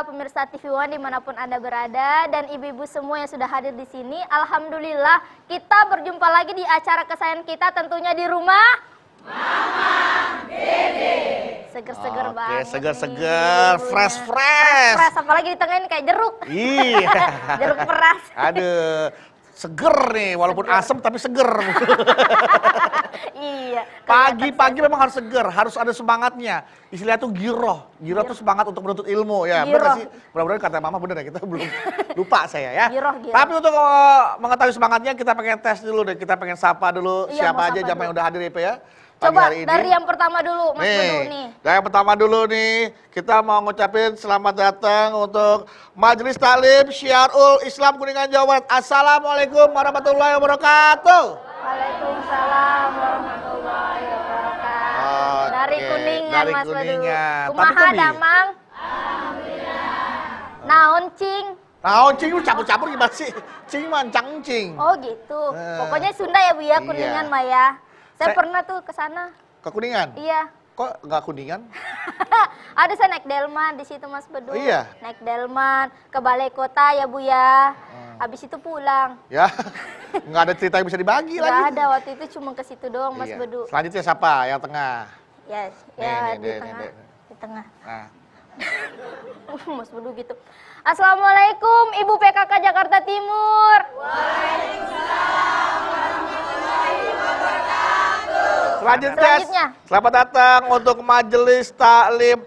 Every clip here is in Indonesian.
pemirsa TV One dimanapun Anda berada, dan ibu-ibu semua yang sudah hadir di sini. Alhamdulillah, kita berjumpa lagi di acara kesayangan kita, tentunya di rumah Mama Dede. Seger-seger banget. Oke, seger-seger, fresh. Apalagi di tengah ini kayak jeruk. Iya. Jeruk peras. Aduh, seger nih, walaupun asem tapi seger. Iya. Pagi-pagi memang harus seger, harus ada semangatnya. Istilahnya tuh giroh. Giroh tuh semangat untuk menuntut ilmu ya. Bener sih. Mudah-mudahan kata Mama bener ya, kita belum lupa saya ya. Giroh. Tapi untuk mengetahui semangatnya kita pengen tes dulu deh. Kita pengen sapa dulu siapa aja jamaah yang udah hadir ya. Coba dari yang pertama dulu, Mas Bedu nih. Dari yang pertama dulu nih, kita mau ngucapin selamat datang untuk Majelis Taklim Syiarul Islam Kuningan Jawa Barat. Assalamualaikum warahmatullahi wabarakatuh. Waalaikumsalam warahmatullahi wabarakatuh. Dari Kuningan, dari Mas Bedu. Kuningan. Kumaha damang? Alhamdulillah. Naon cing? Naon cing lu campur-campur gimana sih? Cing mancang cing. Oh gitu. Pokoknya Sunda ya Bu ya, Kuningan mah ya. Saya pernah tuh ke sana. Ke Kuningan? Iya. Kok nggak Kuningan? Ada saya naik delman di situ Mas Bedu. Oh, iya. Naik delman ke balai kota ya Bu ya. Habis itu pulang. Ya. Nggak ada cerita yang bisa dibagi lagi. Nggak ada, waktu itu cuma ke situ doang Mas Bedu. Selanjutnya siapa? Yang tengah. Yes, di tengah. Nah. Mas Bedu gitu. Assalamualaikum Ibu PKK Jakarta Timur. Waalaikumsalam warahmatullahi wabarakatuh. Selanjutnya, selamat datang untuk Majelis Taklim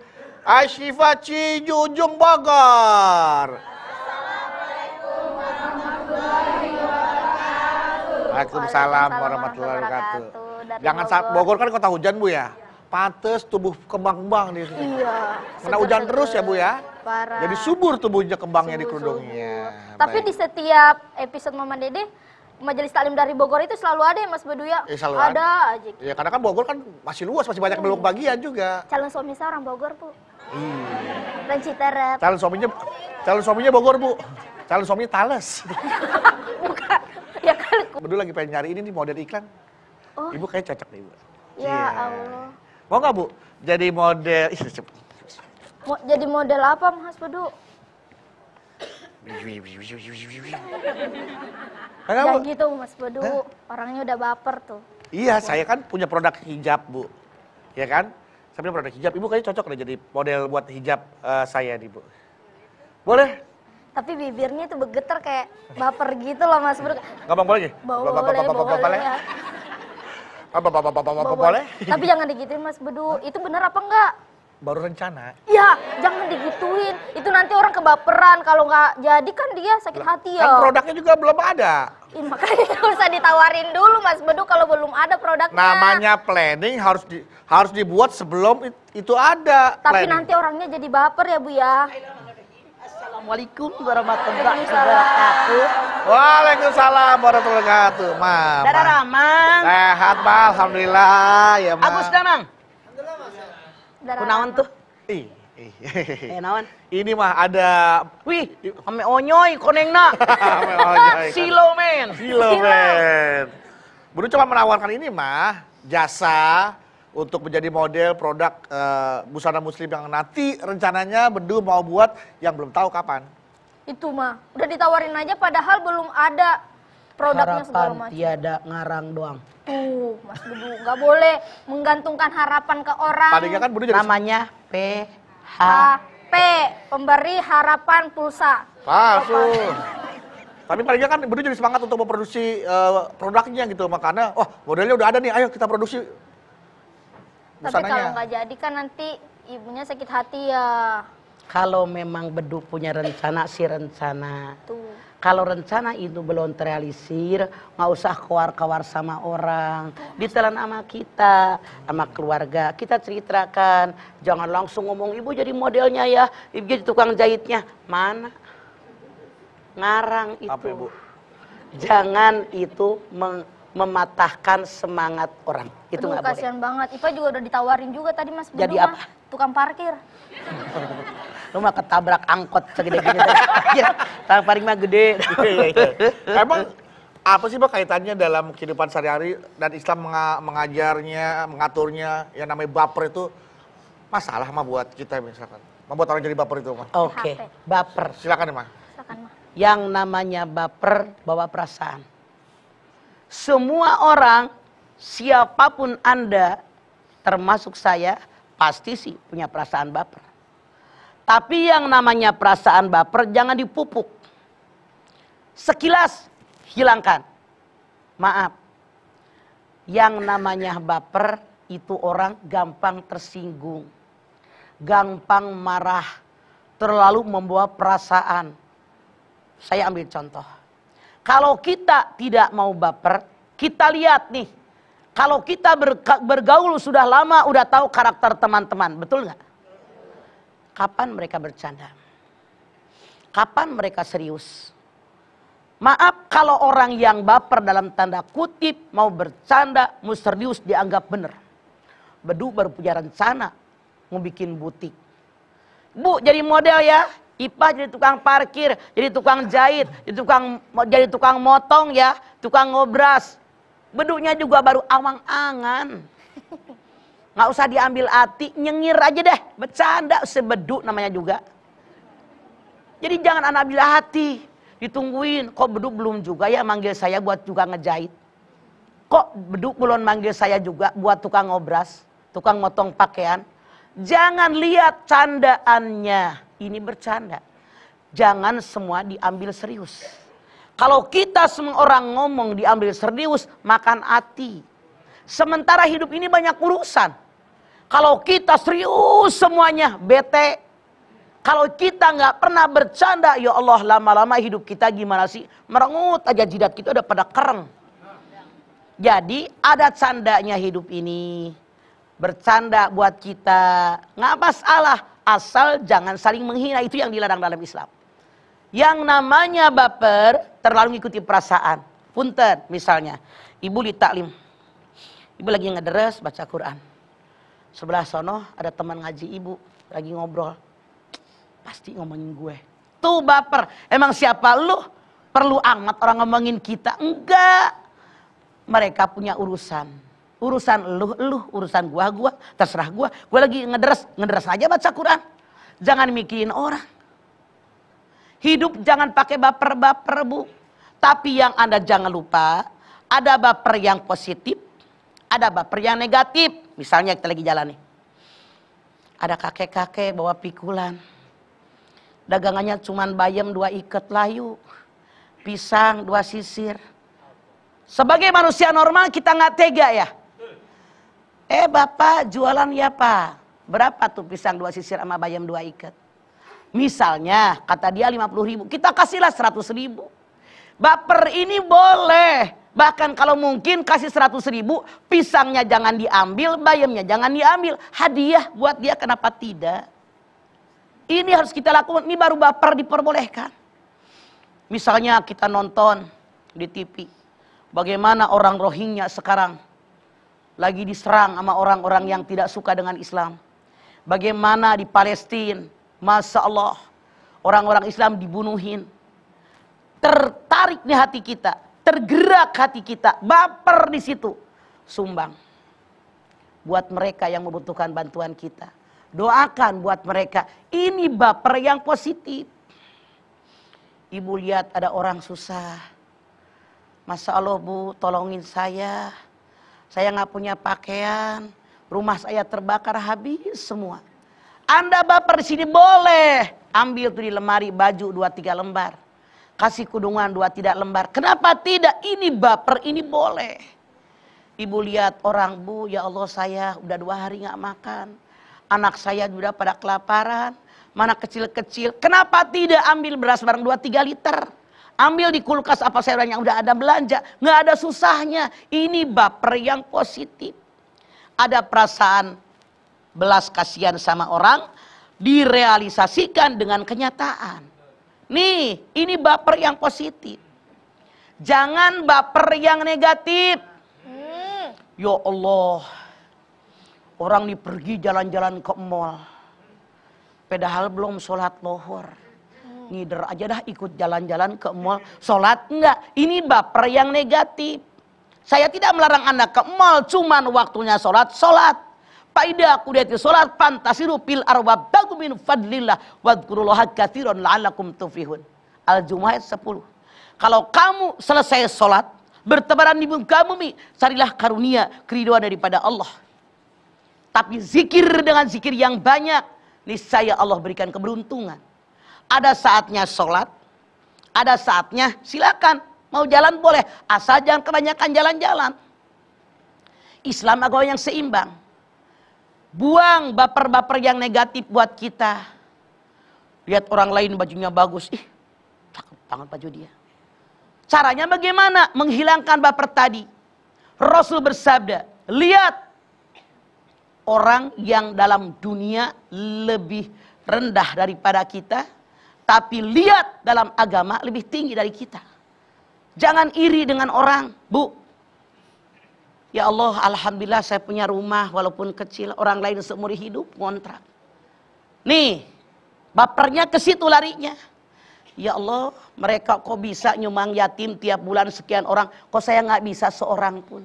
Asyifa Cijujung Bogor. Assalamualaikum warahmatullahi wabarakatuh. Waalaikumsalam warahmatullahi wabarakatuh. Jangan saat Bogor kan kota hujan Bu ya. Pantes tubuh kembang-kembang di sini. Iya. Kena hujan terus ya Bu ya. Parah. Jadi subur tubuhnya kembangnya di kerudungnya. Tapi di setiap episode Mama Dede, Majelis Taklim dari Bogor itu selalu ada ya Mas Bedu ya? Selalu ada aja. Ya karena kan Bogor kan masih luas, masih banyak belok bagian juga. Calon suami saya orang Bogor Bu. Iya. Dan Citerep. Calon suaminya Bogor Bu. Calon suaminya Tales. Bukan. Ya kan. Bedu lagi pengen nyari ini nih model iklan. Oh. Ibu kayak cocok nih Bu. Ya Allah. Mau nggak Bu? Jadi model. Jadi model apa Mas Bedu? Jangan gitu Mas Bedu, orangnya udah baper tuh. Iya, saya kan punya produk hijab Bu. Ya kan? Saya punya produk hijab. Ibu kayaknya cocok deh jadi model buat hijab saya nih Bu. Boleh? Tapi bibirnya tuh bergetar kayak baper gitu loh Mas Bedu. Ngomong boleh? Boleh? Tapi jangan digituin Mas Bedu, itu bener apa enggak? Baru rencana. Ya, jangan digituin. Itu nanti orang kebaperan. Kalau nggak jadi kan dia sakit hati ya. Kan produknya juga belum ada. Makanya usah ditawarin dulu Mas Bedu kalau belum ada produknya. Namanya planning harus dibuat sebelum itu ada. Tapi planning. nanti orangnya jadi baper ya Bu ya. Assalamualaikum warahmatullahi wabarakatuh. Waalaikumsalam warahmatullahi wabarakatuh. Mama. Dada Ramang. Sehat, Pak. Alhamdulillah. Ya, Ma. Agus Damang. Kunaon tuh? Naon? Ini mah ada. Wih, ame onyoy konengna. Silo men. Bedu cuma menawarkan ini mah jasa untuk menjadi model produk busana muslim yang nanti rencananya Bedu mau buat yang belum tahu kapan. Itu mah udah ditawarin aja padahal belum ada produknya segala Harapan macam. tiada ngarang doang. Tuh, Mas Bedu nggak boleh menggantungkan harapan ke orang. Tadinya kan Bedu jadi Namanya PH. HP, pemberi harapan pulsa. palsu. Tapi palingnya kan Bedu jadi semangat untuk memproduksi produknya gitu. Makanya, wah modelnya udah ada nih, ayo kita produksi. Tapi kalau nggak jadi kan nanti ibunya sakit hati ya. Kalau memang Bedu punya rencana si rencana. Tuh. Kalau rencana itu belum terrealisir, nggak usah kawar-kawar sama orang. Ditelan sama kita, sama keluarga. Kita ceritakan, jangan langsung ngomong, ibu jadi modelnya ya, ibu jadi tukang jahitnya. Mana? Ngarang itu. Apa, Bu? Jangan itu mematahkan semangat orang. Itu nggak boleh. Kasihan banget. Ipa juga udah ditawarin juga tadi Mas Bedu. Jadi apa? Tukang parkir. Lu mah ketabrak angkot segede gini. Tang paling mah gede. Emang apa sih Pak kaitannya dalam kehidupan sehari-hari dan Islam mengajarnya, mengaturnya yang namanya baper itu masalah mah buat kita misalkan? membuat orang jadi baper itu, Ma? Oke, baper. Silakan, Ma. Silakan, Ma. Yang namanya baper bawa perasaan. Semua orang, siapapun Anda, termasuk saya, pasti sih punya perasaan baper. Tapi yang namanya perasaan baper jangan dipupuk. Sekilas hilangkan. Maaf. Yang namanya baper itu orang gampang tersinggung. Gampang marah. Terlalu membawa perasaan. Saya ambil contoh. Kalau kita tidak mau baper, kita lihat nih. Kalau kita bergaul sudah lama, udah tahu karakter teman-teman. Betul nggak? Kapan mereka bercanda? Kapan mereka serius? Maaf kalau orang yang baper dalam tanda kutip mau bercanda, mau serius dianggap benar. Bedu baru punya rencana mau bikin butik. Bu jadi model ya, Ipa jadi tukang parkir, jadi tukang jahit, jadi tukang motong ya, tukang ngobras. Bedunya juga baru awang-angan. Nggak usah diambil hati, nyengir aja deh, bercanda sebedu namanya juga. Jadi jangan anak ambil hati, ditungguin. Kok bedu belum juga ya manggil saya buat juga ngejahit? Kok bedu belum manggil saya juga buat tukang ngobras, tukang motong pakaian? Jangan lihat candaannya, ini bercanda. Jangan semua diambil serius. Kalau kita semua orang ngomong diambil serius, makan hati. Sementara hidup ini banyak urusan. Kalau kita serius semuanya, bete. Kalau kita nggak pernah bercanda, ya Allah lama-lama hidup kita gimana sih? Merengut aja jidat kita udah pada kereng. Jadi ada candanya hidup ini. Bercanda buat kita, nggak masalah. Asal jangan saling menghina, itu yang dilarang dalam Islam. Yang namanya baper, terlalu mengikuti perasaan. Punten, misalnya, ibu di taklim. Ibu lagi ngederes baca Quran. Sebelah sono ada teman ngaji ibu, lagi ngobrol. Pasti ngomongin gue. Tuh baper, emang siapa lu? Perlu amat orang ngomongin kita? Enggak. Mereka punya urusan. Urusan lu, urusan gua, terserah gua. Gua lagi ngederes aja baca Quran. Jangan mikirin orang. Hidup jangan pakai baper-baper, Bu. Tapi yang Anda jangan lupa, ada baper yang positif, ada baper yang negatif. Misalnya kita lagi jalan nih. Ada kakek-kakek bawa pikulan. Dagangannya cuman bayam 2 ikat layu. Pisang 2 sisir. Sebagai manusia normal kita nggak tega ya. Bapak jualan ya Pak. Berapa tuh pisang 2 sisir sama bayam 2 ikat? Misalnya kata dia 50.000. Kita kasihlah 100.000. Baper ini boleh. Bahkan kalau mungkin kasih 100.000. Pisangnya jangan diambil, bayamnya jangan diambil. Hadiah buat dia, kenapa tidak? Ini harus kita lakukan. Ini baru baper diperbolehkan. Misalnya kita nonton di TV. Bagaimana orang Rohingya sekarang lagi diserang sama orang-orang yang tidak suka dengan Islam. Bagaimana di Palestina, Masya Allah, orang-orang Islam dibunuhin. Tertarik nih hati kita, tergerak hati kita, baper di situ. Sumbang. Buat mereka yang membutuhkan bantuan kita. Doakan buat mereka. Ini baper yang positif. Ibu lihat ada orang susah. Masya Allah Bu, tolongin saya. Saya nggak punya pakaian. Rumah saya terbakar habis semua. Anda baper di sini boleh. Ambil tuh di lemari baju 2-3 lembar. Kasih kudungan 2-3 lembar. Kenapa tidak? Ini baper, ini boleh. Ibu lihat orang, Bu, ya Allah saya udah 2 hari nggak makan. Anak saya udah pada kelaparan. Mana kecil-kecil. Kenapa tidak ambil beras bareng 2-3 liter? Ambil di kulkas apa sayuran yang udah ada belanja. Nggak ada susahnya. Ini baper yang positif. Ada perasaan belas kasihan sama orang. Direalisasikan dengan kenyataan. Nih, ini baper yang positif. Jangan baper yang negatif. Ya Allah. Orang nih pergi jalan-jalan ke mall. Padahal belum sholat lohor. Ngider aja dah ikut jalan-jalan ke mall. Sholat enggak. Ini baper yang negatif. Saya tidak melarang Anda ke mall. Cuman waktunya sholat, sholat. Faida qudiyati sholat fantasiru fil arwab tagu min fadlillah wadkurullaha katsiran la'allakum tuflihun. Al-Jumu'ah ayat 10. Kalau kamu selesai sholat, bertebaran di muka bumi, carilah karunia, keriduan daripada Allah. Tapi zikir dengan zikir yang banyak, niscaya Allah berikan keberuntungan. Ada saatnya sholat, ada saatnya silakan. Mau jalan boleh, asal jangan kebanyakan jalan-jalan. Islam agama yang seimbang. Buang baper-baper yang negatif buat kita. Lihat orang lain bajunya bagus. Ih, cakep banget baju dia. Caranya bagaimana? Menghilangkan baper tadi. Rasul bersabda, lihat orang yang dalam dunia lebih rendah daripada kita, tapi lihat dalam agama lebih tinggi dari kita. Jangan iri dengan orang, Bu. Ya Allah, alhamdulillah saya punya rumah walaupun kecil. Orang lain seumur hidup ngontrak. Nih, bapernya ke situ larinya. Ya Allah, mereka kok bisa nyumbang yatim tiap bulan sekian orang, kok saya nggak bisa seorang pun.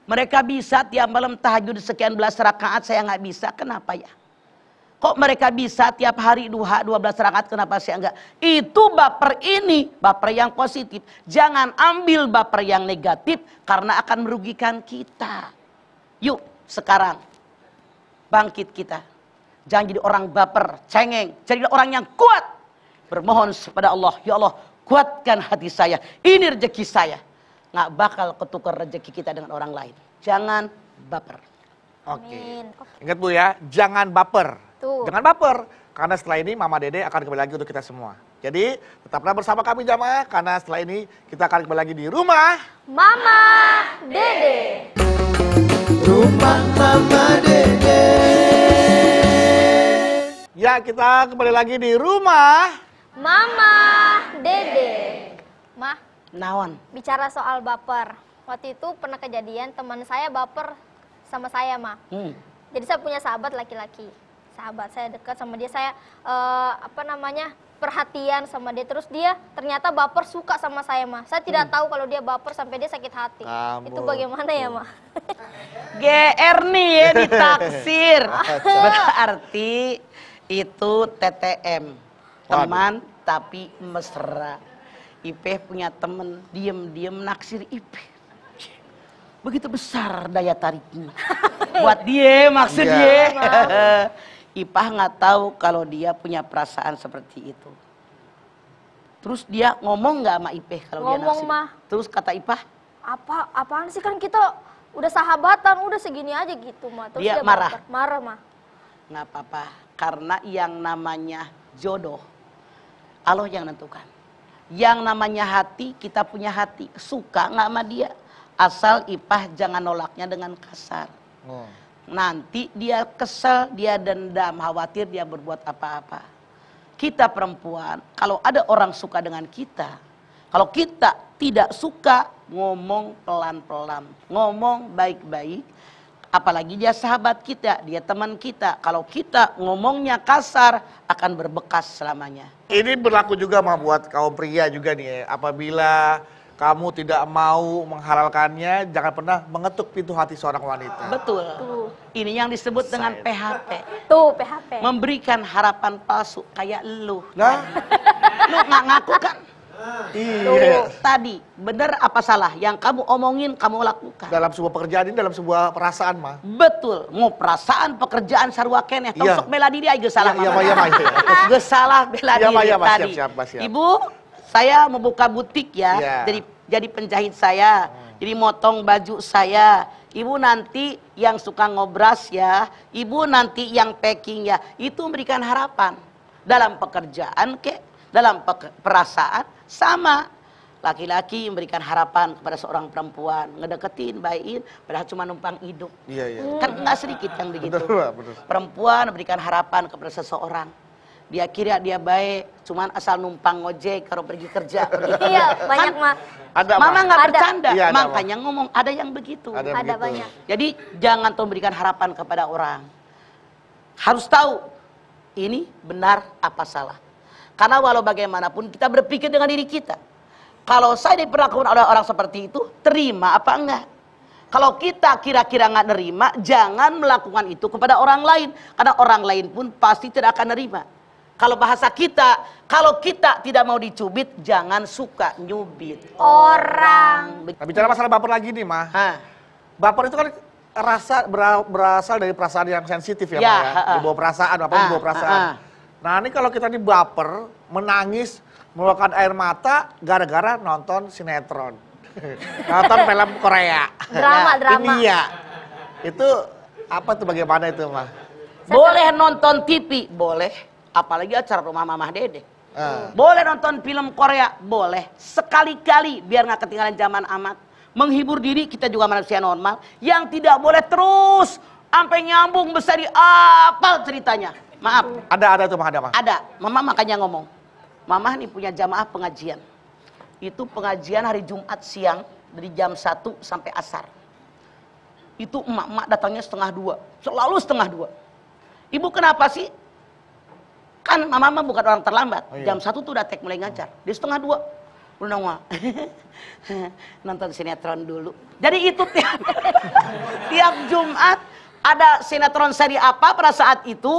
Mereka bisa tiap malam tahajud sekian belas rakaat, saya nggak bisa. Kenapa ya? Kok mereka bisa tiap hari duha 12 rakaat, kenapa saya enggak? Itu baper ini, baper yang positif. Jangan ambil baper yang negatif karena akan merugikan kita. Yuk sekarang bangkit kita. Jangan jadi orang baper, cengeng. Jadilah orang yang kuat. Bermohon kepada Allah, ya Allah kuatkan hati saya. Ini rezeki saya. Nggak bakal ketukar rezeki kita dengan orang lain. Jangan baper. Oke. Ingat Bu ya, jangan baper. Jangan baper, karena setelah ini Mama Dede akan kembali lagi untuk kita semua. Jadi tetaplah bersama kami jamaah, karena setelah ini kita akan kembali lagi di rumah Mama Dede. Rumah Mama Dede. Ya, kita kembali lagi di rumah Mama Dede. Mah, Naon? bicara soal baper. Waktu itu pernah kejadian teman saya baper sama saya, Mah. Jadi saya punya sahabat laki-laki. Sahabat saya dekat sama dia, saya perhatian sama dia, terus dia ternyata baper suka sama saya, Mah. Saya tidak tahu kalau dia baper sampai dia sakit hati. Itu bagaimana ya, Mah? GR nih ya ditaksir. Berarti itu TTM. Teman tapi mesra. Ipeh punya temen diem-diem naksir Ipeh. Begitu besar daya tariknya. Buat dia maksud dia. Ipah nggak tahu kalau dia punya perasaan seperti itu. Terus dia ngomong nggak sama Ipeh kalau dia naksir? Mah. Terus kata Ipah? Apaan sih, kan kita udah sahabatan, udah segini aja gitu, Mah. Terus Dia marah? baper. Marah, Mah. Nggak apa-apa, karena yang namanya jodoh Allah yang nentukan. Yang namanya hati, kita punya hati, suka nggak sama dia, asal Ipah jangan nolaknya dengan kasar. Nanti dia kesel, dia dendam, khawatir dia berbuat apa-apa. Kita perempuan, kalau ada orang suka dengan kita, kalau kita tidak suka, ngomong pelan-pelan, ngomong baik-baik. Apalagi dia sahabat kita, dia teman kita. Kalau kita ngomongnya kasar, akan berbekas selamanya. Ini berlaku juga Mah buat kaum pria juga nih ya. Apabila kamu tidak mau menghalalkannya, jangan pernah mengetuk pintu hati seorang wanita. Betul. Ini yang disebut dengan PHP. Tuh, PHP. Memberikan harapan palsu kayak lu. Nah, Lu nggak ngaku kan? iya. Tadi, bener apa salah? Yang kamu omongin, kamu lakukan. Dalam sebuah pekerjaan ini, dalam sebuah perasaan Mah. Betul. Mau perasaan, pekerjaan, sarua keneh. Iya. Sok bela diri aja salah. Iya, Mah. Gue salah bela Iya, diri Mah, iya, Mah. tadi. Siap, siap. Ibu, saya mau buka butik ya. Iya. Jadi penjahit saya. Jadi motong baju saya. Ibu nanti yang suka ngobras ya. Ibu nanti yang packing ya. Itu memberikan harapan. Dalam pekerjaan dalam perasaan sama. Laki-laki memberikan harapan kepada seorang perempuan, ngedeketin, baikin, padahal cuma numpang hidup. Iya. Kan nggak sedikit yang begitu. Betul. Perempuan memberikan harapan kepada seseorang. Dia kira dia baik, cuman asal numpang ngojek kalau pergi kerja. Iya, banyak, Mah. Ada Mama Mah. nggak Ada. bercanda, Iya, ada, makanya ngomong ada yang begitu. Ada Ada begitu. banyak. Jadi jangan tuh memberikan harapan kepada orang. Harus tahu ini benar apa salah. Karena walau bagaimanapun kita berpikir dengan diri kita. Kalau saya diperlakukan oleh orang seperti itu, terima apa enggak? Kalau kita kira-kira nggak nerima, jangan melakukan itu kepada orang lain. Karena orang lain pun pasti tidak akan nerima. Kalau bahasa kita, kalau kita tidak mau dicubit, jangan suka nyubit orang. Nah, bicara masalah baper lagi nih, Mah. Baper itu kan berasal dari perasaan yang sensitif ya, Mah, ya. Dibawa perasaan, apa dibawa perasaan. Nah, ini kalau kita nih baper, menangis, mengeluarkan air mata gara-gara nonton sinetron. Nonton film Korea. Drama. India. Itu apa tuh, bagaimana itu, Mah? Boleh nonton TV, boleh. Apalagi acara rumah Mamah Dede. Boleh nonton film Korea, boleh. Sekali-kali biar nggak ketinggalan zaman amat. Menghibur diri, kita juga manusia normal. Yang tidak boleh terus sampai nyambung besar di apal ceritanya. Maaf. Ada tuh, Mah, ada, Mah. Ada. Mama makanya ngomong. Mama nih punya jamaah pengajian. Itu pengajian hari Jumat siang dari jam 1 sampai asar. Itu emak-emak datangnya 1:30. Selalu 1:30. Ibu kenapa sih? Kan mama bukan orang terlambat. Oh, iya. Jam 1 tuh udah mulai ngajar. Dia 1:30. Udah nonton sinetron dulu. Jadi itu tiap Jumat ada sinetron seri apa pada saat itu.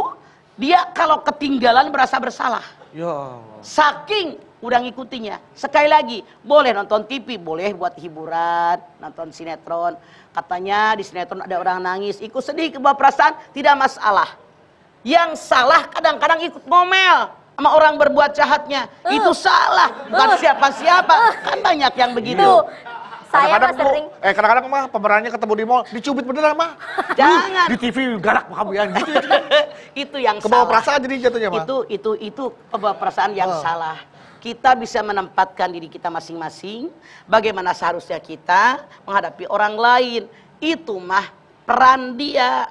Dia kalau ketinggalan merasa bersalah. Ya. Saking udah ngikutinya. Sekali lagi, boleh nonton TV, boleh buat hiburan, nonton sinetron. Katanya di sinetron ada orang nangis, ikut sedih ke bawah perasaan, tidak masalah. Yang salah kadang-kadang ikut ngomel sama orang berbuat jahatnya. Itu salah, bukan siapa-siapa. Kan banyak yang begitu. Saya Kadang-kadang sering. kadang-kadang, Mah, pemerannya ketemu di mall, dicubit beneran, Mah. Jangan. Di TV galak kamu ya, gitu. Itu yang Kebawa salah. perasaan jadi jatuhnya, Mah. Itu kebawa perasaan yang salah. Kita bisa menempatkan diri kita masing-masing. Bagaimana seharusnya kita menghadapi orang lain. Itu mah peran dia.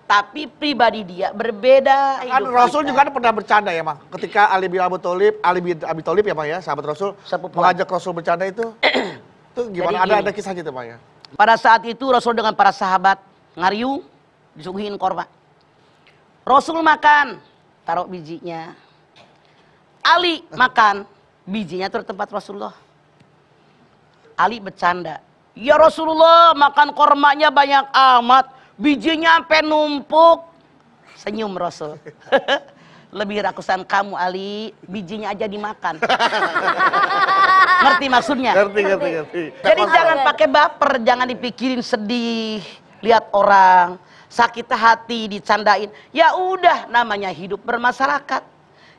Tapi pribadi dia berbeda. Kan Rasul juga pernah bercanda ya, Mah. Ketika Ali bin Abi Thalib ya, Mah, ya, sahabat Rasul, mengajak Rasul bercanda itu. Itu gimana? Jadi Ada kisah gitu, Mah, ya. Pada saat itu Rasul dengan para sahabat ngariung, disuguhin korma. Rasul makan, taruh bijinya. Ali makan, bijinya terus tempat Rasulullah. Ali bercanda. Ya Rasulullah, makan kormanya banyak amat. Bijinya sampai numpuk. Senyum Rasul. Lebih rakusan kamu Ali, bijinya aja dimakan. Ngerti maksudnya? Ngerti. Jadi jangan pakai baper, jangan dipikirin sedih, lihat orang sakit hati dicandain. Ya udah, namanya hidup bermasyarakat.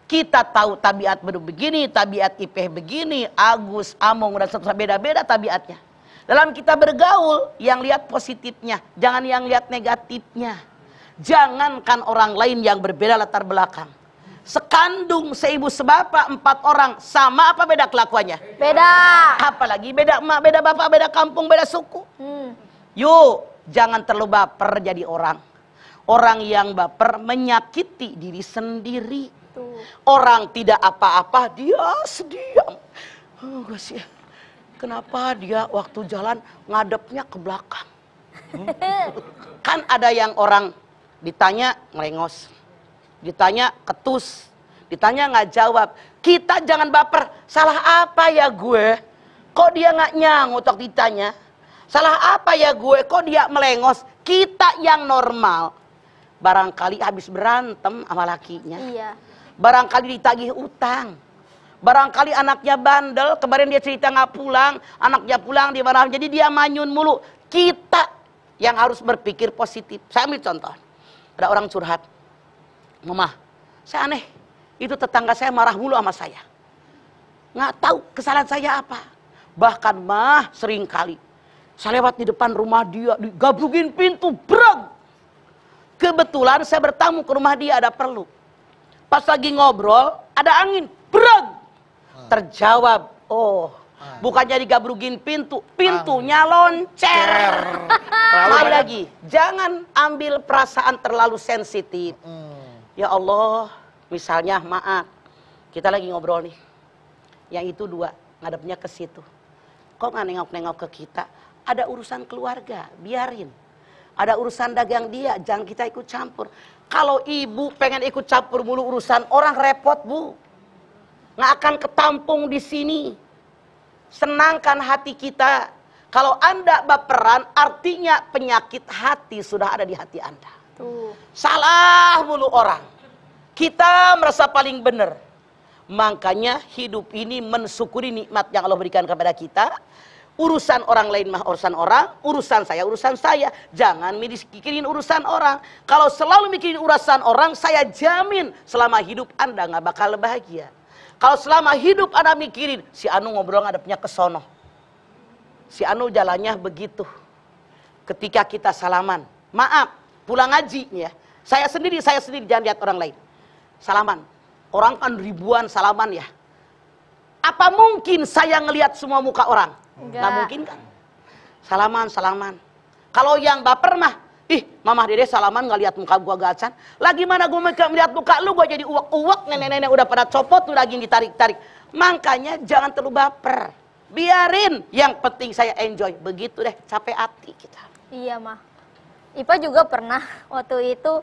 Kita tahu tabiat begini, tabiat Ipeh begini, Agus, Among, dan seterusnya beda-beda tabiatnya. Dalam kita bergaul, yang lihat positifnya, jangan yang lihat negatifnya. Jangankan orang lain yang berbeda latar belakang. Sekandung, seibu, sebapak, 4 orang, sama apa beda kelakuannya? Beda. Apalagi beda emak, beda bapak, beda kampung, beda suku. Yuk, jangan terlalu baper jadi orang. Orang yang baper menyakiti diri sendiri. Orang tidak apa-apa, dia sedih. Oh, kasihan. Kenapa dia waktu jalan ngadepnya ke belakang? Kan ada yang orang ditanya ngelengos, ditanya ketus, ditanya nggak jawab. Kita jangan baper. Salah apa ya gue? Kok dia nggak nyangut waktu ditanya? Salah apa ya gue? Kok dia melengos? Kita yang normal, barangkali habis berantem sama lakinya. Iya. Barangkali ditagih utang. Barangkali anaknya bandel, kemarin dia cerita nggak pulang, anaknya pulang dia marah, jadi dia manyun mulu. Kita yang harus berpikir positif. Saya ambil contoh, ada orang curhat, Mama, saya aneh, itu tetangga saya marah mulu sama saya. Nggak tahu kesalahan saya apa. Bahkan mah sering kali, saya lewat di depan rumah dia, digabungin pintu, breng. Kebetulan saya bertamu ke rumah dia, ada perlu. Pas lagi ngobrol, ada angin, breng. Terjawab, oh, bukannya digabrugin pintu, pintunya loncer. Sekali lagi, jangan ambil perasaan terlalu sensitif. Ya Allah, misalnya maaf, kita lagi ngobrol nih, yang itu 2, ngadepnya ke situ. Kok nggak nengok-nengok ke kita? Ada urusan keluarga, biarin. Ada urusan dagang dia, jangan kita ikut campur. Kalau ibu pengen ikut campur mulu urusan orang, repot bu. Nggak akan ketampung di sini. Senangkan hati kita. Kalau Anda baperan, artinya penyakit hati sudah ada di hati Anda. Tuh. Salah mulu orang. Kita merasa paling benar. Makanya hidup ini mensyukuri nikmat yang Allah berikan kepada kita. Urusan orang lain mah urusan orang, urusan saya. Jangan mikirin urusan orang. Kalau selalu mikirin urusan orang, saya jamin selama hidup Anda nggak bakal bahagia. Kalau selama hidup Anda mikirin, si Anu ngobrol ngadepnya ke sono. Si Anu jalannya begitu. Ketika kita salaman, maaf, pulang ngaji ya. Saya sendiri jangan lihat orang lain. Salaman. Orang kan ribuan salaman ya. Apa mungkin saya ngelihat semua muka orang? Nggak mungkin kan? Salaman. Kalau yang baper mah, Mama Dede salaman nggak lihat muka gua gacan. Lagi mana gua melihat muka lu, gua jadi uwek-uwek, nenek-nenek udah pada copot, tuh lagi ditarik-tarik. Makanya jangan terlalu baper. Biarin, yang penting saya enjoy. Begitu deh, capek hati kita. Iya, mah. Ipa juga pernah waktu itu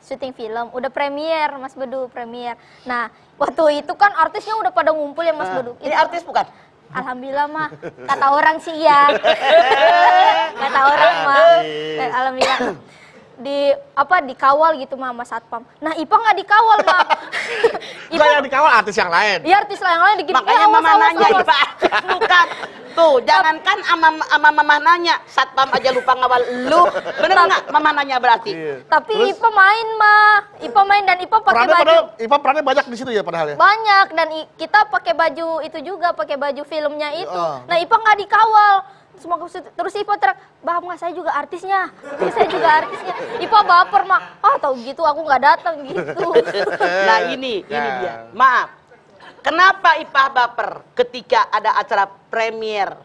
syuting film, udah premier, Mas Bedu, premier. Nah, waktu itu kan artisnya udah pada ngumpul ya, Mas Bedu. Ini artis bukan? Alhamdulillah mah, kata orang sih ya. Kata orang mah, alhamdulillah. Dikawal gitu mah sama satpam. Nah, Ipa nggak dikawal mah. Ipa yang dikawal artis yang lain. Iya, artis yang lain digini. Makanya Mama nanya Ipa. Bukan. Tuh, jangankan ama Mama nanya, satpam aja lupa ngawal lu. Bener nggak Mama nanya berarti? Iya. Tapi Terus? Ipa main mah. Ipa main dan Ipa pakai baju. Ipa perannya banyak di situ ya padahal ya. Banyak dan kita pakai baju itu juga, pakai baju filmnya itu. Oh. Nah, Ipa nggak dikawal. Terus Ipa teriak, "Bang, nggak, saya juga artisnya." Saya juga artisnya. Ipa baper mah. Tahu gitu aku nggak datang gitu. Nah, ini dia. Maaf. Kenapa Ipah baper ketika ada acara premier?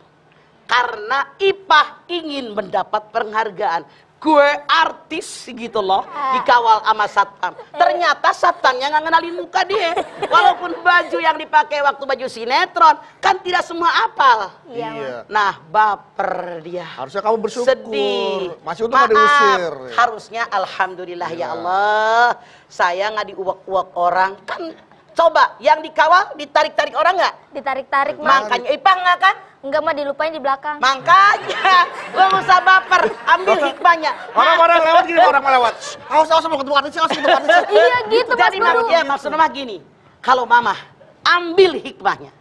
Karena Ipah ingin mendapat penghargaan. Gue artis gitu loh, dikawal sama satpam. Ternyata satpamnya nggak ngenalin muka dia. Walaupun baju yang dipakai waktu baju sinetron, kan tidak semua apal. Iya. Nah, baper dia. Harusnya kamu bersyukur. Sedih. Masih untung nggak diusir. Harusnya alhamdulillah ya Allah. Saya nggak diuak-uak orang. Kan coba yang dikawal ditarik-tarik orang nggak? Ditarik-tarik mah. Makanya Ipah nggak kan? Enggak mah, dilupain di belakang. Makanya lo nggak usah baper, ambil hikmahnya. Orang-orang lewat gini, orang melewat. Awas mau ketemu artis, awas ketemu artis. Iya gitu Mas Jadi Bedu. maksudnya mah gini, kalau Mama ambil hikmahnya.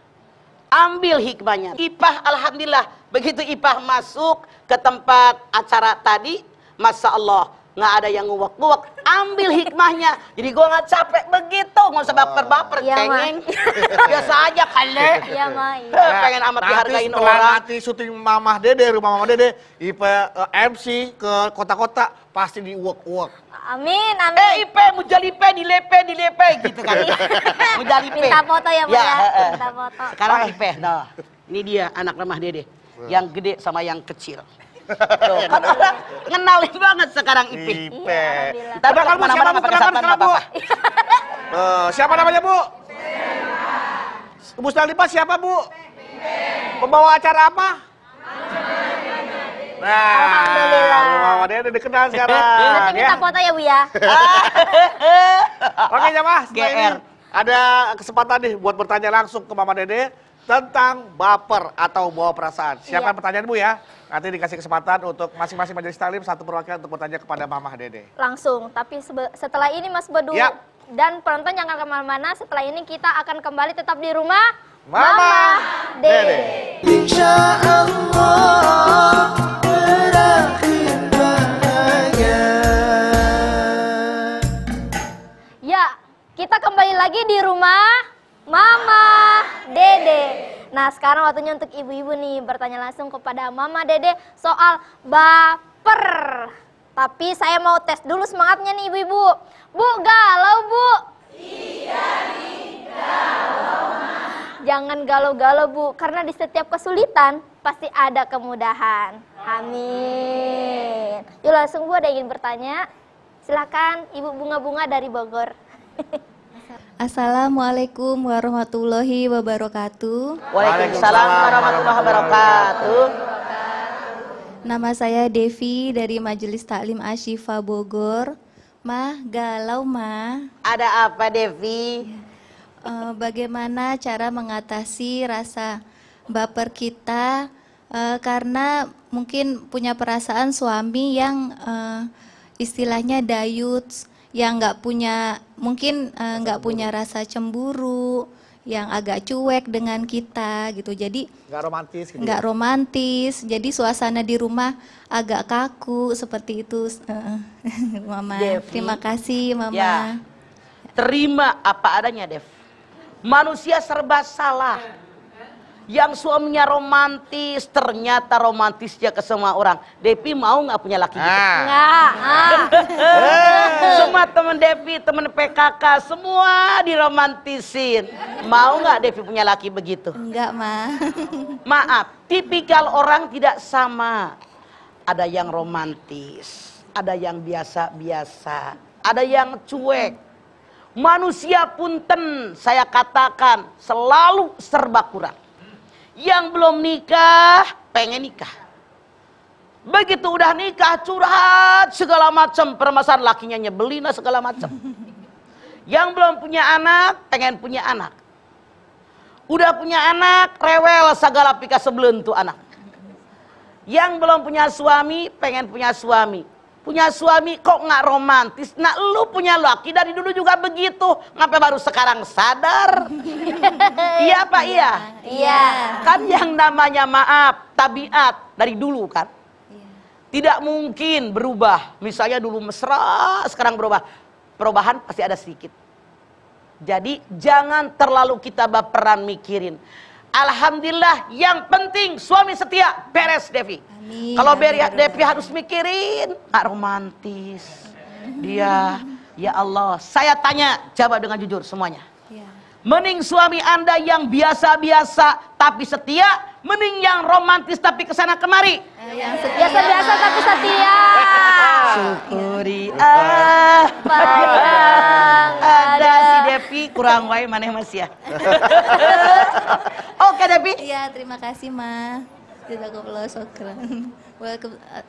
Ambil hikmahnya. Ipah alhamdulillah, begitu Ipah masuk ke tempat acara tadi, Masya Allah, nggak ada yang nguwek-nguwek. Ambil hikmahnya. Jadi gua nggak capek begitu, nggak usah baper-baper, Iya, cengeng. Biasa aja kali. Iya mah. Iya. Pengen amat dihargain setelah orang. nanti syuting Mamah Dede, rumah Mamah Dede, Ipa MC ke kota-kota pasti diuak-uak. Amin, amin. Ipe, mujalipe, dilepe gitu kan. Mujalipe. Minta foto ya, Pak ya. Minta foto. Sekarang Ipe, nah. Ini dia anak rumah Dede. Yang gede sama yang kecil. Tuh, kan orang ngenalin banget sekarang Ipe. Ipe. Alhamdulillah. Tapi Udah, kalau Bu, kemana-mana siapa, Bu? nggak pakai Kenalan, satpam kenalan, nggak Bu. apa-apa. Siapa namanya, Bu? Bu Stalipah siapa, Bu? Pembawa acara apa? Nah, Alhamdulillah. rumah Mamah Dede dikenal sekarang. Nanti minta ya. foto ya, Bu ya. Oke, jamaah, setelah ini GR. ada kesempatan nih buat bertanya langsung ke Mama Dede tentang baper atau bawa perasaan. Siapkan Iya. pertanyaan Bu ya. Nanti dikasih kesempatan untuk masing-masing majelis taklim satu perwakilan untuk bertanya kepada Mama Dede. Langsung, tapi setelah ini Mas Bedu Ya. dan penonton jangan kemana-mana. Setelah ini kita akan kembali tetap di rumah Mama Dede. Insya Allah berakhir bahagia. Ya, kita kembali lagi di rumah Mama Dede. Nah, sekarang waktunya untuk ibu-ibu nih bertanya langsung kepada Mama Dede soal baper. Tapi saya mau tes dulu semangatnya nih ibu-ibu. Bu, galau Bu? Iya nih, galau. Jangan galau-galau Bu, karena di setiap kesulitan pasti ada kemudahan. Amin. Yuk langsung Bu, ada yang ingin bertanya? Silakan Ibu Bunga-Bunga dari Bogor. Assalamualaikum warahmatullahi wabarakatuh. Waalaikumsalam warahmatullahi wabarakatuh. Nama saya Devi dari Majelis Taklim Asyifa Bogor. Mah, galau mah. Ada apa Devi? Bagaimana cara mengatasi rasa baper kita Karena mungkin punya perasaan suami yang istilahnya dayuts, yang nggak punya, mungkin nggak punya rasa cemburu, yang agak cuek dengan kita gitu. Jadi Nggak romantis gitu. nggak romantis. Jadi suasana di rumah agak kaku seperti itu. Mama, Devi. terima kasih Mama. Ya. Terima apa adanya, Dev. Manusia serba salah. Yang suaminya romantis, ternyata romantisnya ke semua orang. Devi mau nggak punya laki gitu? Enggak. Semua teman Devi, teman PKK, semua diromantisin. Mau nggak Devi punya laki begitu? Enggak, Ma. Maaf, tipikal orang tidak sama. Ada yang romantis, ada yang biasa-biasa, ada yang cuek. Manusia punten, saya katakan selalu serba kurang. Yang belum nikah, pengen nikah. Begitu udah nikah, curhat segala macam, permasalahan lakinya nyebelin segala macam. Yang belum punya anak, pengen punya anak. Udah punya anak, rewel segala pika sebelum tuh anak. Yang belum punya suami, pengen punya suami. Punya suami kok nggak romantis? Nah, lu punya laki dari dulu juga begitu. Ngapa baru sekarang sadar? Iya Pak, iya. Iya. Kan yang namanya maaf, tabiat dari dulu kan. Tidak mungkin berubah. Misalnya dulu mesra, sekarang berubah. Perubahan pasti ada sedikit. Jadi jangan terlalu kita baperan mikirin. Alhamdulillah, yang penting suami setia, beres Devi. Amin. Kalau Devi harus mikirin, nggak romantis. Dia, ya Allah, saya tanya, jawab dengan jujur semuanya. Ya. Mending suami Anda yang biasa-biasa tapi setia, mending yang romantis tapi kesana kemari. Yang setia, Biasa-biasa tapi setia. Syukuri Padang ada si Devi kurang wae maneh Mas ya. Oke Devi. Iya, terima kasih, Ma. Jazakallahu syukran.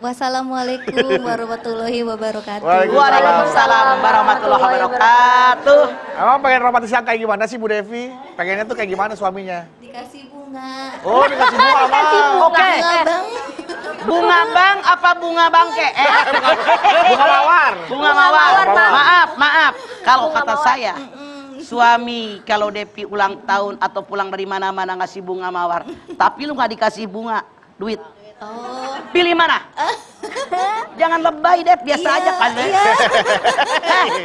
Wassalamualaikum warahmatullahi wabarakatuh. Waalaikumsalam warahmatullahi wabarakatuh. Emang pengen romantis yang kayak gimana sih Bu Devi? Pengennya tuh kayak gimana suaminya? Dikasih bunga. Oh, dikasih bunga Bang. Oke. Bunga, Bang. Bunga bang apa bunga bangke? Bunga mawar. Bunga mawar. Bang. Maaf. Kalau Bunga kata mawar. saya, suami kalau Devi ulang tahun atau pulang dari mana-mana ngasih bunga mawar, tapi lu nggak dikasih bunga, duit. Oh, Pilih mana? Jangan lebay Dev, biasa Iya, aja kan. iya.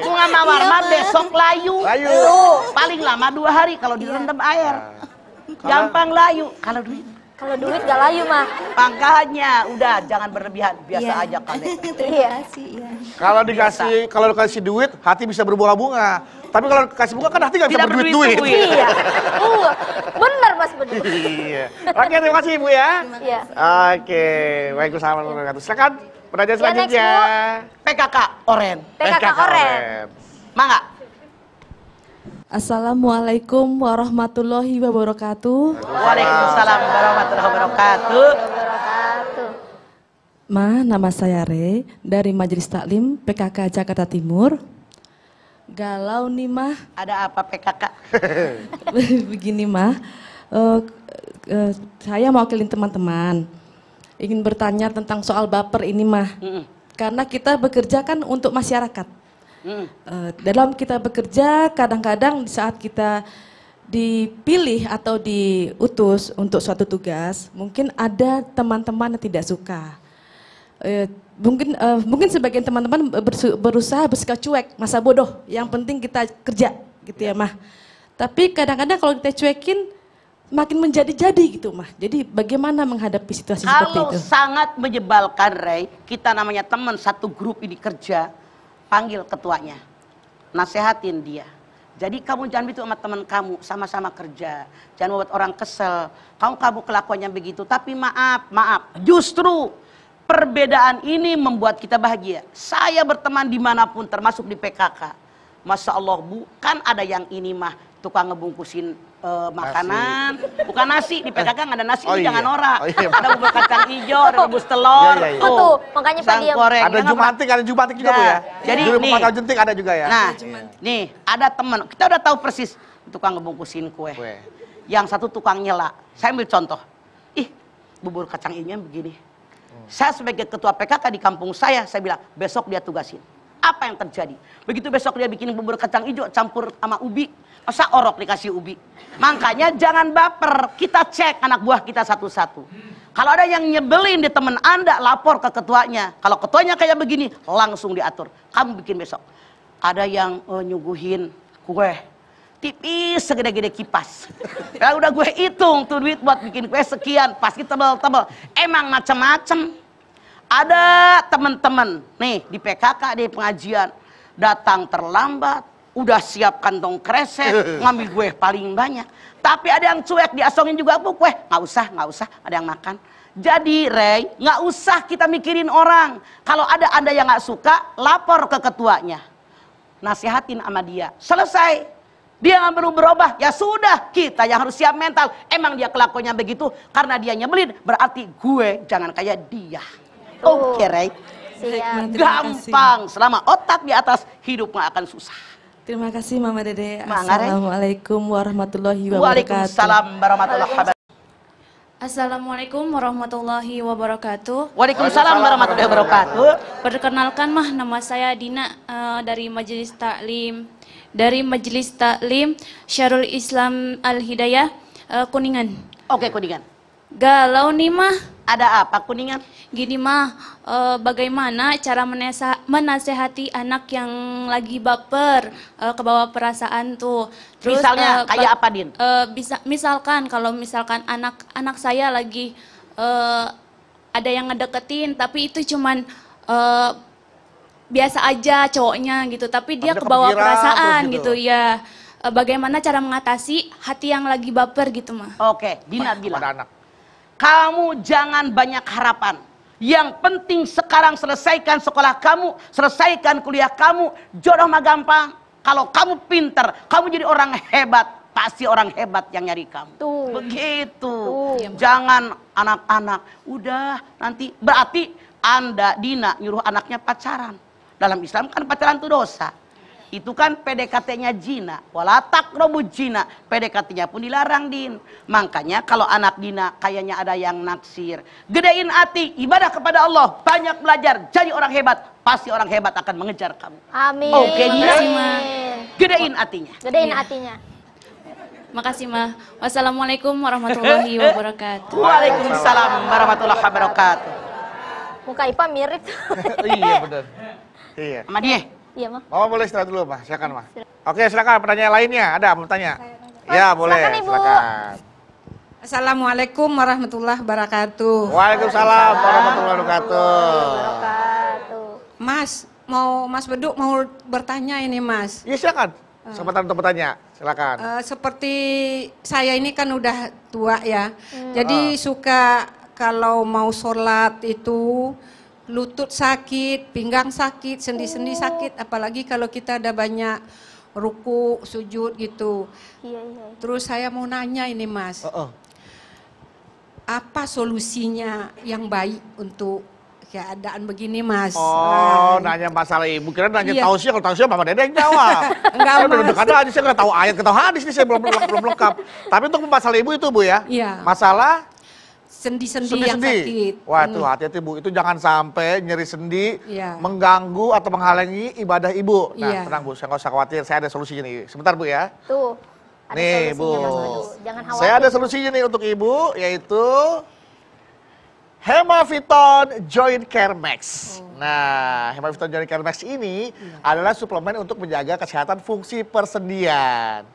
Bunga mawar Iya, mah Ma. besok layu. Layu. Paling lama 2 hari kalau direndam air. Gampang layu. Kalau duit, Kalau duit gak layu mah. makanya udah jangan berlebihan, biasa iya. aja kan. Dev. Terima kasih, ya. Kalau dikasih duit, hati bisa berbunga-bunga. Tapi kalau dikasih bunga kan hati nggak bisa Tidak berduit-duit. berduit-duit. Iya. Bener Mas, bener. Iya. Oke, terima kasih Ibu ya. Iya. Oke, Waalaikumsalam warahmatullahi wabarakatuh. Silakan pertanyaan Ya, selanjutnya. PKK Oren. PKK Oren. Mangga. Assalamualaikum warahmatullahi wabarakatuh. Waalaikumsalam warahmatullahi wabarakatuh. Wabarakatuh. Ma, nama saya Re dari Majelis Taklim PKK Jakarta Timur. Galau nih mah, Ada apa PKK? begini mah, saya mewakili teman-teman. Ingin bertanya tentang soal baper ini mah, karena kita bekerja kan untuk masyarakat. Dalam kita bekerja, kadang-kadang di saat kita dipilih atau diutus untuk suatu tugas, mungkin ada teman-teman yang tidak suka. Mungkin sebagian teman-teman berusaha bersikap cuek, masa bodoh, yang penting kita kerja gitu ya mah. Tapi kadang-kadang kalau kita cuekin makin menjadi-jadi gitu mah. Jadi bagaimana menghadapi situasi seperti Kalau itu? sangat menyebalkan Ray, kita namanya teman satu grup ini kerja, panggil ketuanya, nasehatin dia. Jadi kamu jangan begitu sama teman kamu, sama-sama kerja. Jangan membuat orang kesel. Kamu kelakuannya begitu, tapi maaf, justru perbedaan ini membuat kita bahagia. Saya berteman dimanapun termasuk di PKK. Masya Allah Bu, kan ada yang ini mah tukang ngebungkusin makanan, bukan nasi. Di PKK nggak ada nasi, Oh, ini iya. jangan norak. Oh, iya. Ada bubur kacang hijau, ada rebus telur. Iya, iya, iya. Tuh, makanya Pak pisang Diam. goreng. Ada Ya, nggak jumantik juga Bu ya. Jadi Dulu nih. pemantau jentik ada juga ya. Nah, nih ada teman, kita udah tahu persis tukang ngebungkusin kue. Kue. Yang satu tukang nyela. Saya ambil contoh. Ih, bubur kacang hijaunya begini. Saya sebagai ketua PKK di kampung saya bilang, besok dia tugasin. Apa yang terjadi? Begitu besok dia bikin bubur kacang hijau campur sama ubi, masa orok dikasih ubi? Makanya jangan baper, kita cek anak buah kita satu-satu. Kalau ada yang nyebelin di teman Anda, lapor ke ketuanya. Kalau ketuanya kayak begini, langsung diatur. Kamu bikin besok. Ada yang nyuguhin kue tipis segede-gede kipas. Ya udah gue hitung tuh duit buat bikin kue sekian, pasti tebel-tebel. Emang macem-macem. Ada teman-teman nih di PKK di pengajian datang terlambat, udah siap kantong kresek, ngambil gue paling banyak. Tapi ada yang cuek, diasongin juga bu kue, nggak usah, ada yang makan. Jadi Rey, nggak usah kita mikirin orang. Kalau ada Anda yang nggak suka, lapor ke ketuanya. Nasihatin sama dia, selesai. Dia nggak perlu berubah, ya sudah, kita yang harus siap mental. Emang dia kelakuannya begitu, karena dia nyebelin, berarti gue jangan kayak dia. Oke Rey, Siap. gampang. Selama otak di atas, hidup nggak akan susah. Terima kasih Mama Dede. Mangga, Rey. Assalamualaikum warahmatullahi wabarakatuh. Waalaikumsalam warahmatullahi wabarakatuh. Assalamualaikum warahmatullahi wabarakatuh. Waalaikumsalam warahmatullahi wabarakatuh. Perkenalkan nama saya Dina dari Majelis Taklim Syarul Islam Al Hidayah Kuningan. Oke Kuningan. Galau nih mah. Ada apa Kuningan? Gini mah, bagaimana cara menasehati anak yang lagi baper, kebawa perasaan tuh. Terus, Misalnya kayak apa Din? Misalkan kalau misalkan anak saya lagi ada yang ngedeketin, tapi itu cuman biasa aja cowoknya gitu, tapi dia kebawa perasaan gitu ya. Bagaimana cara mengatasi hati yang lagi baper gitu mah? Oke, Dina bilang. Pada anak. Kamu jangan banyak harapan. Yang penting sekarang selesaikan sekolah kamu, selesaikan kuliah kamu. Jodoh mah gampang. Kalau kamu pinter, kamu jadi orang hebat, pasti orang hebat yang nyari kamu. Tuh. Begitu. Tuh. Jangan anak-anak. Udah nanti berarti Anda Dina nyuruh anaknya pacaran. Dalam Islam kan pacaran itu dosa. Itu kan PDKT-nya jina. Wala taqrabu jina. PDKT-nya pun dilarang Din. Makanya kalau anak Dina kayaknya ada yang naksir. Gedein hati, ibadah kepada Allah. Banyak belajar, jadi orang hebat. Pasti orang hebat akan mengejar kamu. Amin. Oke, Dina. Amin. Gedein hatinya. Gedein hatinya. Makasih mah. Wassalamualaikum warahmatullahi wabarakatuh. Waalaikumsalam warahmatullahi wabarakatuh. Muka Ipa mirip. Iya benar. Iya. Sama dia. Iya mah. Mama boleh istirahat dulu, Mas. Silakan, Mas. Oke, silakan pertanyaan lainnya. Ada mau tanya? Ya, boleh. silakan, Ibu. Silakan. Assalamualaikum warahmatullahi wabarakatuh. Waalaikumsalam warahmatullahi wabarakatuh. Wabarakatuh. Mas Beduk mau bertanya ini Mas. Iya, silakan. Kesempatan untuk bertanya. Silakan. Seperti saya ini kan udah tua ya. Jadi suka kalau mau sholat itu lutut sakit, pinggang sakit, sendi-sendi sakit. Apalagi kalau kita ada banyak ruku, sujud gitu. Iya, iya. Terus saya mau nanya ini Mas. Apa solusinya yang baik untuk keadaan begini Mas? Oh, nanya masalah ibu. Kira nanya Iya. tausiah, kalau tausiah Mama Dede yang jawab. Enggak, Saya udah Mas. deg-degan aja, saya nggak tahu ayat, nggak tahu hadis nih, saya belum lengkap. Tapi untuk masalah ibu itu Bu ya, Iya. masalah Sendi-sendi yang sakit. Wah tuh hati-hati Bu, itu jangan sampai nyeri sendi Iya. mengganggu atau menghalangi ibadah ibu. Nah Iya. tenang Bu, saya nggak usah khawatir, saya ada solusinya nih. Sebentar Bu ya. Tuh. Ada Nih solusinya, Bu, Mas Madu. Jangan khawatir. saya ada solusinya nih untuk ibu, yaitu Hemaviton Joint Care Max. Nah, Hemaviton Joint Care Max ini adalah suplemen untuk menjaga kesehatan fungsi persendian.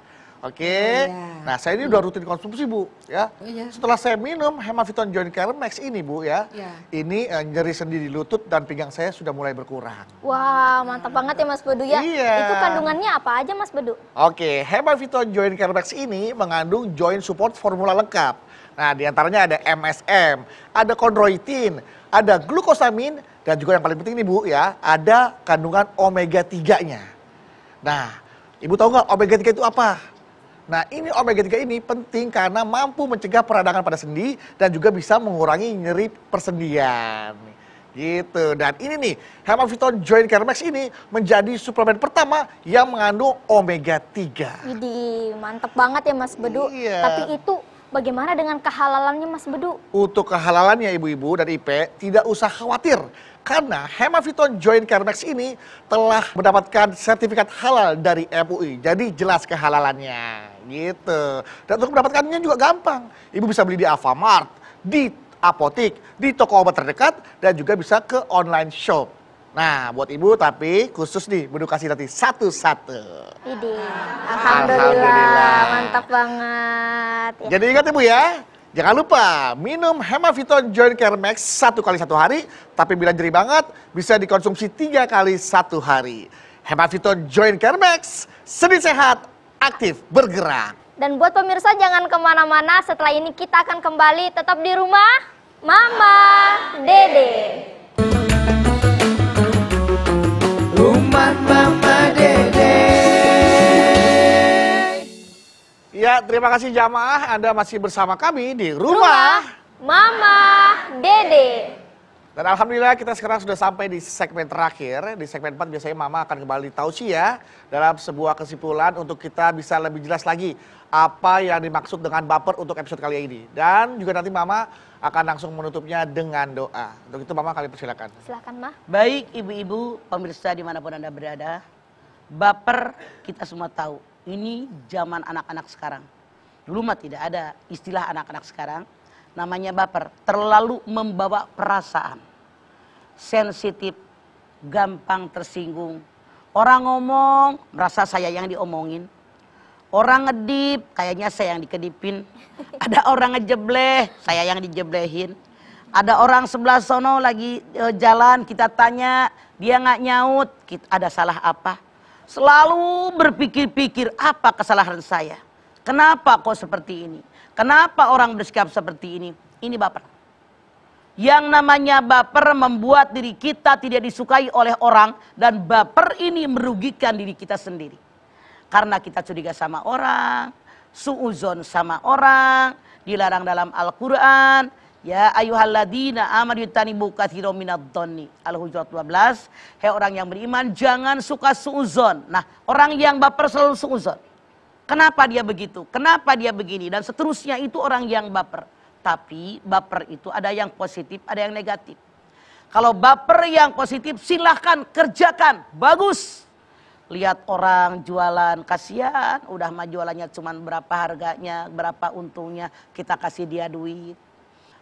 Oke, Iya. nah saya ini udah rutin konsumsi Bu ya. Iya. Setelah saya minum Hemaviton Joint Care Max ini Bu ya, Iya. ini nyeri sendi di lutut dan pinggang saya sudah mulai berkurang. Wah, mantap banget ya Mas Bedu ya. Iya. Itu kandungannya apa aja Mas Bedu? Oke, Hemaviton Joint Care Max ini mengandung joint support formula lengkap. Nah, diantaranya ada MSM, ada chondroitin, ada glukosamin, dan juga yang paling penting nih Bu ya, ada kandungan omega 3-nya. Nah, Ibu tahu nggak omega 3 itu apa? Nah, ini omega 3 ini penting karena mampu mencegah peradangan pada sendi dan juga bisa mengurangi nyeri persendian. Gitu. Dan ini nih, Hemaviton Joint Care Max ini menjadi suplemen pertama yang mengandung omega 3. Widih, mantap banget ya Mas Bedu. Iya. Tapi itu bagaimana dengan kehalalannya Mas Bedu? Untuk kehalalannya ibu-ibu dan IP tidak usah khawatir. Karena Hemaviton Joint Care Max ini telah mendapatkan sertifikat halal dari MUI. Jadi jelas kehalalannya gitu. Dan untuk mendapatkannya juga gampang. Ibu bisa beli di Alfamart, di apotik, di toko obat terdekat, dan juga bisa ke online shop. Nah, buat ibu tapi khusus nih, Bedu kasih nanti satu-satu. Ide. Alhamdulillah, mantap banget. Ya. Jadi ingat ibu ya, jangan lupa minum Hemaviton Joint Care Max 1 kali 1 hari, tapi bila nyeri banget bisa dikonsumsi 3 kali 1 hari. Hemaviton Joint Care Max, sendi sehat, aktif, bergerak. Dan buat pemirsa jangan kemana-mana, setelah ini kita akan kembali tetap di rumah Mama Dede. Rumah Mama Dede. Ya, terima kasih jamaah, Anda masih bersama kami di rumah Mama Dede. Dan alhamdulillah kita sekarang sudah sampai di segmen terakhir. Di segmen 4 biasanya Mama akan kembali tausiah dalam sebuah kesimpulan untuk kita bisa lebih jelas lagi apa yang dimaksud dengan baper untuk episode kali ini. Dan juga nanti Mama akan langsung menutupnya dengan doa. Untuk itu Mama kami persilakan. Silakan Ma. Baik ibu-ibu, pemirsa dimanapun Anda berada, baper kita semua tahu. Ini zaman anak-anak sekarang. Dulu mah tidak ada istilah anak-anak sekarang. Namanya baper, terlalu membawa perasaan. Sensitif, gampang tersinggung. Orang ngomong, merasa saya yang diomongin. Orang ngedip, kayaknya saya yang dikedipin. Ada orang ngejebleh, saya yang dijeblehin. Ada orang sebelah sono lagi jalan, kita tanya, dia nggak nyaut, ada salah apa? Selalu berpikir-pikir apa kesalahan saya. Kenapa kok seperti ini? Kenapa orang bersikap seperti ini? Ini baper. Yang namanya baper membuat diri kita tidak disukai oleh orang. Dan baper ini merugikan diri kita sendiri. Karena kita curiga sama orang, suuzon sama orang, dilarang dalam Al-Quran. Ya ayyuhalladzina amanu yajtanibu katsiran minadh-dhanni. Al-Hujurat 12. Hei orang yang beriman, jangan suka suuzon. Nah, orang yang baper selalu suuzon. Kenapa dia begitu? Kenapa dia begini? Dan seterusnya itu orang yang baper. Tapi baper itu ada yang positif, ada yang negatif. Kalau baper yang positif silahkan kerjakan, bagus. Lihat orang jualan, kasihan, udah mah jualannya cuman berapa harganya, berapa untungnya, kita kasih dia duit.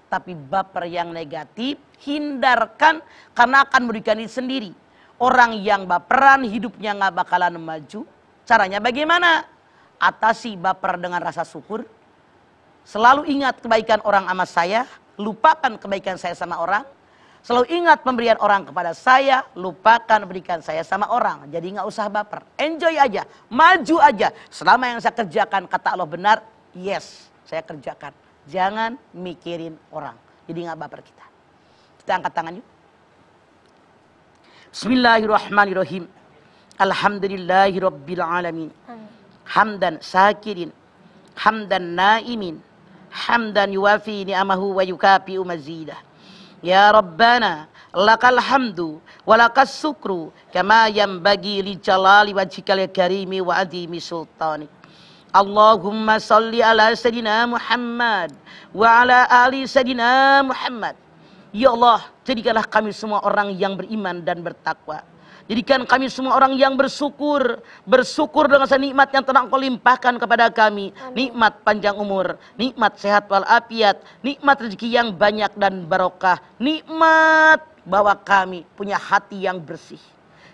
Tapi baper yang negatif hindarkan karena akan merugikan diri sendiri. Orang yang baperan hidupnya nggak bakalan maju. Caranya bagaimana? Atasi baper dengan rasa syukur. Selalu ingat kebaikan orang sama saya, lupakan kebaikan saya sama orang. Selalu ingat pemberian orang kepada saya, lupakan berikan saya sama orang. Jadi nggak usah baper, enjoy aja, maju aja. Selama yang saya kerjakan kata Allah benar, yes, saya kerjakan. Jangan mikirin orang, jadi nggak baper kita. Kita angkat tangan yuk. Bismillahirrahmanirrahim. Alhamdulillahirabbil alamin. Hamdan syakirin, hamdan naimin, hamdan yuwafi ni'amahu wa yukafi'u mazidah. Ya Rabbana lakal hamdu wa lakas syukru kama yanbaghi li jalali wajhikal karimi wa adimi sultanik. Allahumma salli ala Sayyidina Muhammad wa ala ali Sayyidina Muhammad. Ya Allah, jadikanlah kami semua orang yang beriman dan bertakwa. Jadikan kami semua orang yang bersyukur. Bersyukur dengan nikmat yang telah Engkau limpahkan kepada kami. Amin. Nikmat panjang umur, nikmat sehat walafiat, nikmat rezeki yang banyak dan barokah. Nikmat bahwa kami punya hati yang bersih.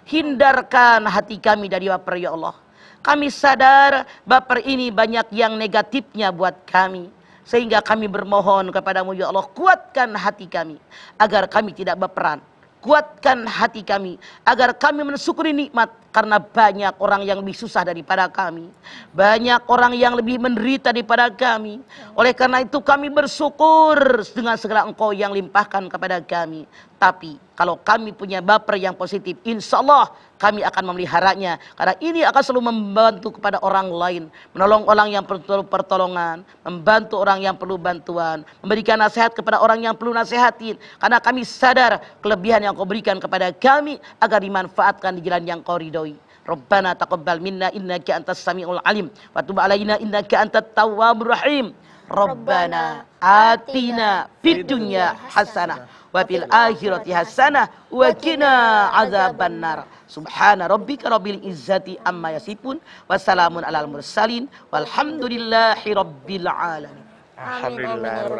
Hindarkan hati kami dari baper ya Allah. Kami sadar baper ini banyak yang negatifnya buat kami. Sehingga kami bermohon kepadamu ya Allah, kuatkan hati kami agar kami tidak baperan. Kuatkan hati kami agar kami mensyukuri nikmat. Karena banyak orang yang lebih susah daripada kami. Banyak orang yang lebih menderita daripada kami. Oleh karena itu kami bersyukur dengan segala Engkau yang limpahkan kepada kami. Tapi kalau kami punya baper yang positif, insya Allah kami akan memeliharanya. Karena ini akan selalu membantu kepada orang lain. Menolong orang yang perlu pertolongan. Membantu orang yang perlu bantuan. Memberikan nasihat kepada orang yang perlu nasihatin. Karena kami sadar kelebihan yang Kau berikan kepada kami agar dimanfaatkan di jalan yang Kau ridhoi. Rabbana taqabbal minna innaka antas samiul alim wa tub alaina innaka antat tawwabur rahim. Rabbana atina fid dunya hasanah wa fil akhirati hasanah wa qina adzabannar. Subhana rabbika rabbil izzati amma yasifun wa salamun alal mursalin walhamdulillahi rabbil alamin. Alhamdulillah.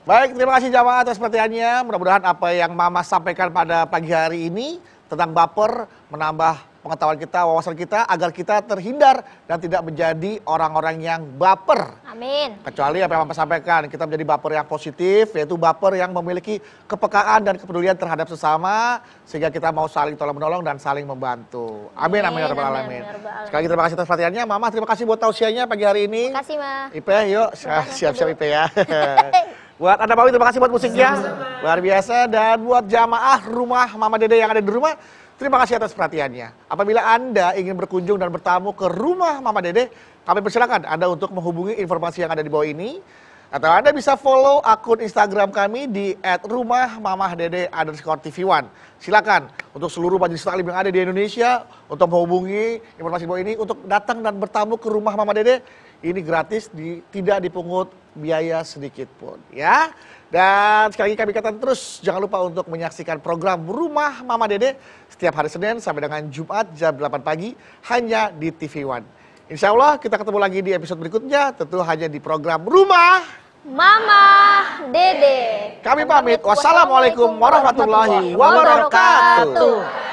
Baik, terima kasih jamaah atas perhatiannya. Mudah-mudahan apa yang Mama sampaikan pada pagi hari ini tentang baper menambah pengetahuan kita, wawasan kita, agar kita terhindar dan tidak menjadi orang-orang yang baper. Amin. Kecuali apa yang Mama sampaikan, kita menjadi baper yang positif, yaitu baper yang memiliki kepekaan dan kepedulian terhadap sesama, sehingga kita mau saling tolong-menolong dan saling membantu. Amin, amin, ya rabbal alamin. Sekali lagi terima kasih atas perhatiannya. Mama, terima kasih buat tausiahnya pagi hari ini. Terima kasih, Ma. Ipe, yuk, siap-siap Ipe ya. Buat Anda Bawi, terima kasih buat musiknya, luar biasa. Dan buat jamaah rumah Mama Dede yang ada di rumah, terima kasih atas perhatiannya. Apabila Anda ingin berkunjung dan bertamu ke rumah Mama Dede, kami persilakan Anda untuk menghubungi informasi yang ada di bawah ini. Atau Anda bisa follow akun Instagram kami di @rumahmamahdede_tv1. Silakan untuk seluruh majelis taklim yang ada di Indonesia untuk menghubungi informasi di bawah ini untuk datang dan bertamu ke rumah Mama Dede. Ini gratis, tidak dipungut biaya sedikit pun, ya. Dan sekali lagi kami katakan terus, jangan lupa untuk menyaksikan program Rumah Mama Dede setiap hari Senin sampai dengan Jumat jam 8 pagi hanya di TV One. Insya Allah kita ketemu lagi di episode berikutnya, tentu hanya di program Rumah Mama Dede. Kami pamit. Wassalamualaikum warahmatullahi wabarakatuh.